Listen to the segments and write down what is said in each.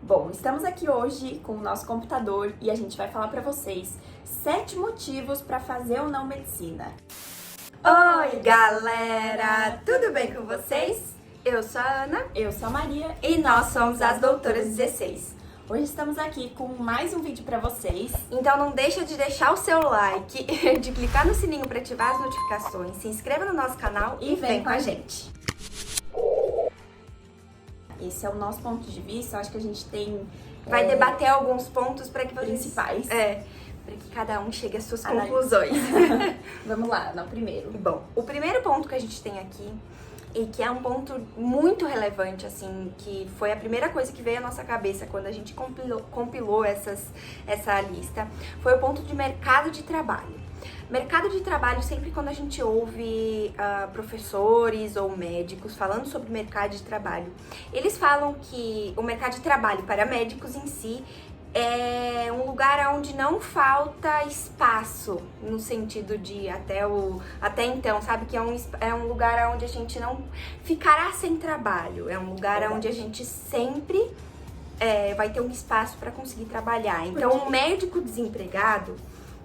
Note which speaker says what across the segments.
Speaker 1: Bom, estamos aqui hoje com o nosso computador e a gente vai falar para vocês 7 motivos para fazer ou não medicina.
Speaker 2: Oi, galera! Tudo bem com vocês? Eu sou a Ana.
Speaker 1: Eu sou a Maria
Speaker 2: E nós somos as Doutoras 16.
Speaker 1: Hoje estamos aqui com mais um vídeo para vocês.
Speaker 2: Então não deixa de deixar o seu like, de clicar no sininho para ativar as notificações, se inscreva no nosso canal
Speaker 1: E vem com a gente. Esse é o nosso ponto de vista, eu acho que a gente tem...
Speaker 2: Vai debater alguns pontos para que vocês...
Speaker 1: principais.
Speaker 2: Para que cada um chegue às suas
Speaker 1: Analise.
Speaker 2: conclusões.
Speaker 1: Vamos lá, no primeiro.
Speaker 2: Bom, o primeiro ponto que a gente tem aqui, e que é um ponto muito relevante, assim, que foi a primeira coisa que veio à nossa cabeça quando a gente compilou essa lista, foi o ponto de mercado de trabalho. Mercado de trabalho, sempre quando a gente ouve professores ou médicos falando sobre mercado de trabalho, eles falam que o mercado de trabalho para médicos em si é um lugar onde não falta espaço, no sentido de até então, sabe? Que é um lugar onde a gente não ficará sem trabalho, é um lugar onde a gente sempre vai ter um espaço para conseguir trabalhar. Então, um médico desempregado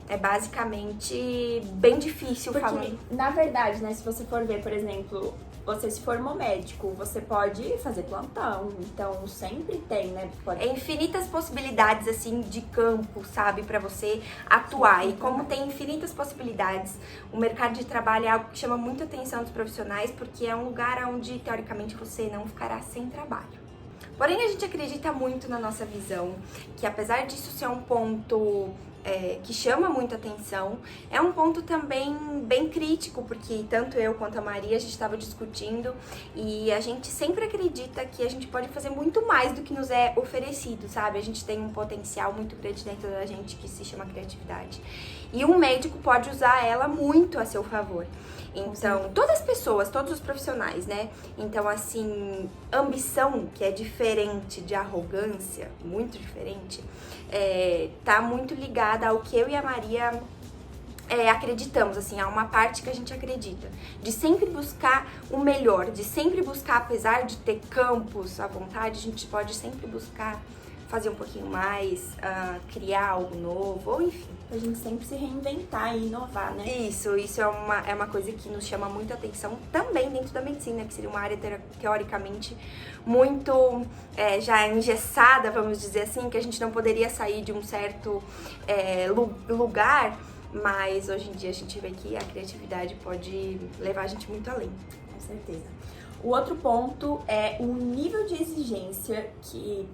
Speaker 2: é basicamente bem difícil falando.
Speaker 1: Na verdade, né, se você for ver, por exemplo, você se formou médico, você pode fazer plantão, então sempre tem, né?
Speaker 2: É infinitas possibilidades, assim, de campo, sabe, pra você atuar. E como tem infinitas possibilidades, o mercado de trabalho é algo que chama muita atenção dos profissionais, porque é um lugar onde, teoricamente, você não ficará sem trabalho. Porém, a gente acredita muito na nossa visão, que apesar disso ser um ponto que chama muita atenção, é um ponto também bem crítico, porque tanto eu quanto a Maria, a gente estava discutindo e a gente sempre acredita que a gente pode fazer muito mais do que nos é oferecido, sabe? A gente tem um potencial muito grande dentro da gente que se chama criatividade. E um médico pode usar ela muito a seu favor. Então, todas as pessoas, todos os profissionais, né? Então, assim, ambição, que é diferente de arrogância, muito diferente, tá muito ligada ao que eu e a Maria acreditamos, assim, há uma parte que a gente acredita, de sempre buscar o melhor, de sempre buscar, apesar de ter campos à vontade, a gente pode sempre buscar fazer um pouquinho mais, criar algo novo, ou enfim.
Speaker 1: A gente sempre se reinventar e inovar, né?
Speaker 2: Isso é uma coisa que nos chama muita atenção também dentro da medicina, que seria uma área teoricamente muito já engessada, vamos dizer assim, que a gente não poderia sair de um certo lugar, mas hoje em dia a gente vê que a criatividade pode levar a gente muito além.
Speaker 1: Com certeza. O outro ponto é o nível de exigência que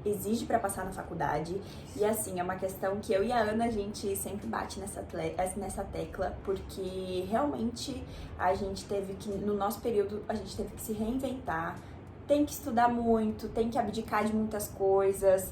Speaker 1: exige para passar na faculdade. E assim, é uma questão que eu e a Ana, a gente sempre bate nessa tecla, porque realmente a gente teve que, no nosso período, a gente teve que se reinventar, tem que estudar muito, tem que abdicar de muitas coisas,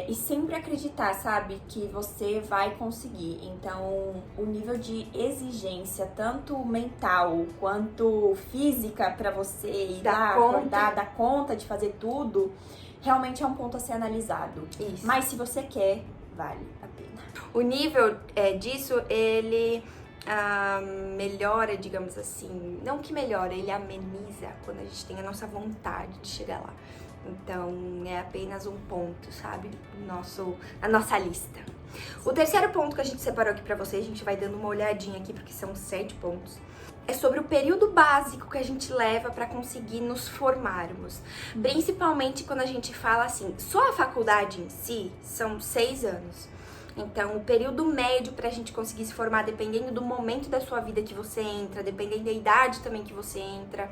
Speaker 1: e sempre acreditar, sabe, que você vai conseguir. Então, o nível de exigência, tanto mental quanto física, para você ir lá, acordar, dar conta de fazer tudo, realmente é um ponto a ser analisado.
Speaker 2: Isso.
Speaker 1: Mas se você quer, vale a pena.
Speaker 2: O nível disso, ele melhora, digamos assim, não que melhora, ele ameniza quando a gente tem a nossa vontade de chegar lá. Então, é apenas um ponto, sabe, na nossa lista. O terceiro ponto que a gente separou aqui pra vocês, a gente vai dando uma olhadinha aqui, porque são 7 pontos, é sobre o período básico que a gente leva para conseguir nos formarmos. Principalmente quando a gente fala assim, só a faculdade em si são 6 anos. Então, o período médio pra gente conseguir se formar, dependendo do momento da sua vida que você entra, dependendo da idade também que você entra.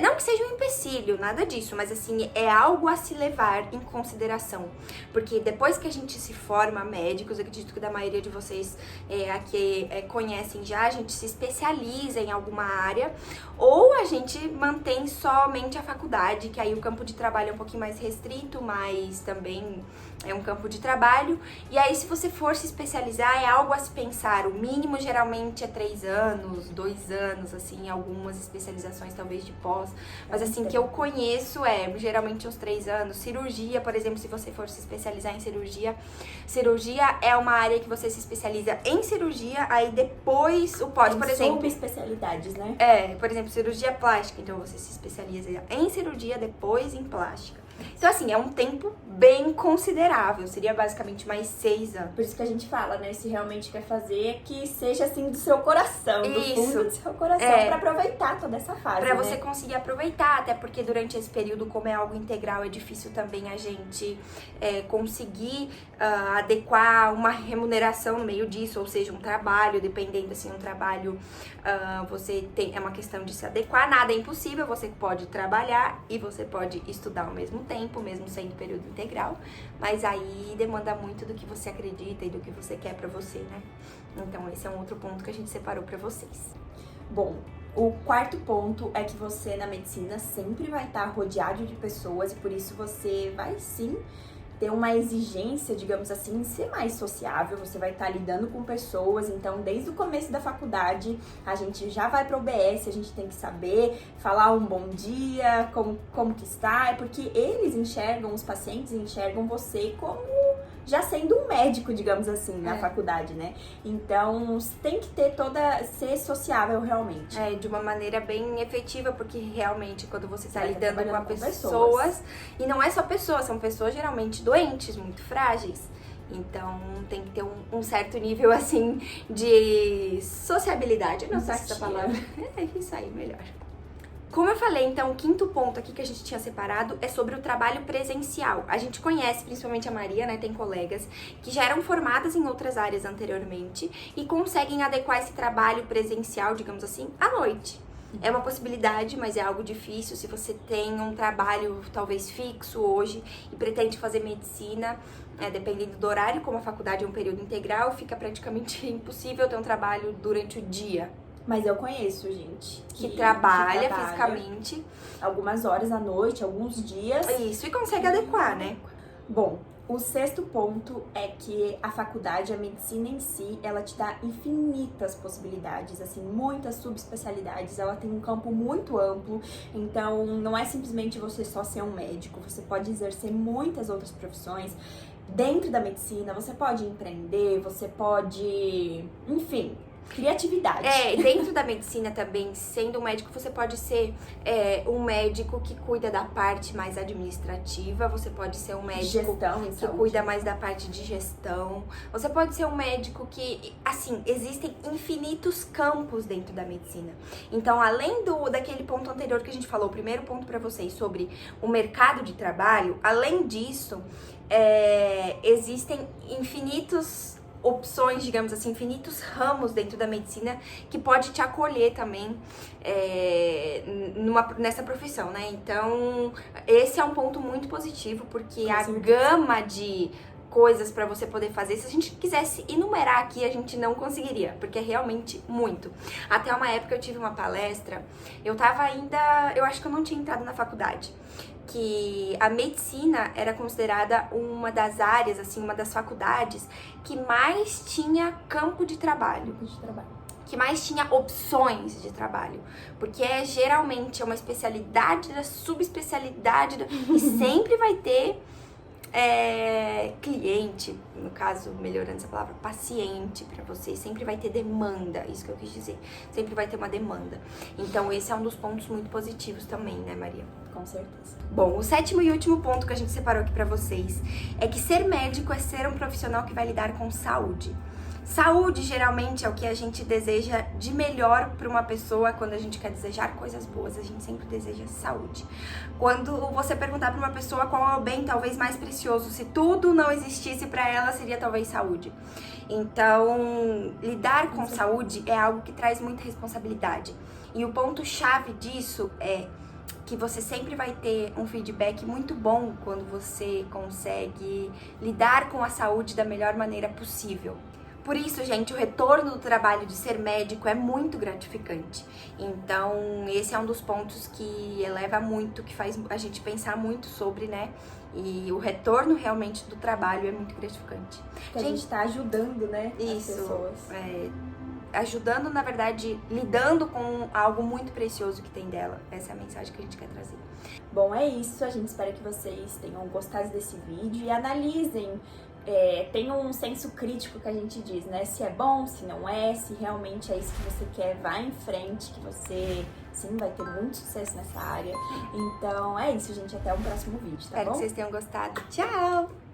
Speaker 2: Não que seja um empecilho, nada disso, mas assim, é algo a se levar em consideração. Porque depois que a gente se forma médicos, eu acredito que da maioria de vocês aqui conhecem já, a gente se especializa em alguma área, ou a gente mantém somente a faculdade, que aí o campo de trabalho é um pouquinho mais restrito, mas também é um campo de trabalho. E aí, se você for se especializar, é algo a se pensar. O mínimo geralmente é 3 anos, 2 anos, assim, algumas especializações talvez de pós. Mas assim, que eu conheço geralmente uns 3 anos. Cirurgia, por exemplo, se você for se especializar em cirurgia, cirurgia é uma área que você se especializa em cirurgia, aí depois o pós, por exemplo.
Speaker 1: Subespecialidades, né?
Speaker 2: Por exemplo, cirurgia plástica, então você se especializa em cirurgia, depois em plástica. Então, assim, é um tempo bem considerável. Seria basicamente mais 6 anos.
Speaker 1: Por isso que a gente fala, né? Se realmente quer fazer, que seja assim do seu coração, do fundo do seu coração, pra aproveitar toda essa fase,
Speaker 2: Pra
Speaker 1: né?
Speaker 2: você conseguir aproveitar, até porque durante esse período, como é algo integral, é difícil também a gente conseguir adequar uma remuneração no meio disso, ou seja, um trabalho, dependendo, assim, um trabalho, é uma questão de se adequar, nada é impossível, você pode trabalhar e você pode estudar ao mesmo tempo, mesmo sendo período integral, mas aí demanda muito do que você acredita e do que você quer pra você, né? Então esse é um outro ponto que a gente separou pra vocês.
Speaker 1: Bom, o quarto ponto é que você na medicina sempre vai estar rodeado de pessoas e por isso você vai sim ter uma exigência, digamos assim, em ser mais sociável, você vai estar lidando com pessoas, então desde o começo da faculdade a gente já vai para o OBS, a gente tem que saber falar um bom dia, como que está, é porque eles enxergam, os pacientes enxergam você como já sendo um médico, digamos assim, na faculdade, né? Então, tem que ter ser sociável realmente.
Speaker 2: De uma maneira bem efetiva, porque realmente quando você está
Speaker 1: Vai
Speaker 2: lidando com
Speaker 1: pessoas,
Speaker 2: pessoas, e não é só pessoas, são pessoas geralmente doentes, muito frágeis. Então, tem que ter um certo nível, assim, de sociabilidade. Não sei se essa palavra... É isso aí, melhor. Como eu falei, então, o quinto ponto aqui que a gente tinha separado é sobre o trabalho presencial. A gente conhece, principalmente a Maria, né, tem colegas que já eram formadas em outras áreas anteriormente e conseguem adequar esse trabalho presencial, digamos assim, à noite. É uma possibilidade, mas é algo difícil. Se você tem um trabalho talvez fixo hoje e pretende fazer medicina, dependendo do horário, como a faculdade é um período integral, fica praticamente impossível ter um trabalho durante o dia.
Speaker 1: Mas eu conheço gente
Speaker 2: que trabalha fisicamente
Speaker 1: algumas horas à noite, alguns dias.
Speaker 2: Isso, e consegue adequar, né?
Speaker 1: Bom, o sexto ponto é que a faculdade, a medicina em si, ela te dá infinitas possibilidades, assim, muitas subespecialidades, ela tem um campo muito amplo, então não é simplesmente você só ser um médico, você pode exercer muitas outras profissões. Dentro da medicina, você pode empreender, você pode, enfim, criatividade.
Speaker 2: Dentro da medicina também, sendo um médico, você pode ser um médico que cuida da parte mais administrativa, você pode ser um médico que cuida mais da parte de gestão, você pode ser um médico que, assim, existem infinitos campos dentro da medicina. Então, além daquele ponto anterior que a gente falou, o primeiro ponto para vocês sobre o mercado de trabalho, além disso, existem infinitos opções, digamos assim, infinitos ramos dentro da medicina que pode te acolher também nessa profissão, né? Então, esse é um ponto muito positivo, porque a gama de coisas para você poder fazer, se a gente quisesse enumerar aqui, a gente não conseguiria, porque é realmente muito. Até uma época eu tive uma palestra, eu acho que eu não tinha entrado na faculdade, que a medicina era considerada uma das áreas, assim, uma das faculdades que mais tinha campo de trabalho. Que mais tinha opções de trabalho. Porque geralmente é uma especialidade da subespecialidade e sempre vai ter cliente, no caso, melhorando essa palavra, paciente pra você, sempre vai ter demanda, isso que eu quis dizer, sempre vai ter uma demanda. Então esse é um dos pontos muito positivos também, né, Maria?
Speaker 1: Com certeza.
Speaker 2: Bom, o sétimo e último ponto que a gente separou aqui pra vocês é que ser médico é ser um profissional que vai lidar com saúde. Saúde, geralmente, é o que a gente deseja de melhor para uma pessoa. Quando a gente quer desejar coisas boas, a gente sempre deseja saúde. Quando você perguntar para uma pessoa qual é o bem talvez mais precioso, se tudo não existisse para ela, seria talvez saúde. Então, lidar com saúde é algo que traz muita responsabilidade. E o ponto-chave disso é que você sempre vai ter um feedback muito bom quando você consegue lidar com a saúde da melhor maneira possível. Por isso, gente, o retorno do trabalho de ser médico é muito gratificante. Então, esse é um dos pontos que eleva muito, que faz a gente pensar muito sobre, né? E o retorno realmente do trabalho é muito gratificante.
Speaker 1: A gente tá ajudando, né?
Speaker 2: Isso,
Speaker 1: as pessoas.
Speaker 2: ajudando, na verdade, lidando com algo muito precioso que tem dela. Essa é a mensagem que a gente quer trazer.
Speaker 1: Bom, é isso. A gente espera que vocês tenham gostado desse vídeo e analisem, tenham um senso crítico que a gente diz, né? Se é bom, se não é, se realmente é isso que você quer, vá em frente, que você, sim, vai ter muito sucesso nessa área. Então, é isso, gente. Até o próximo vídeo, tá
Speaker 2: Espero
Speaker 1: bom?
Speaker 2: que vocês tenham gostado. Tchau!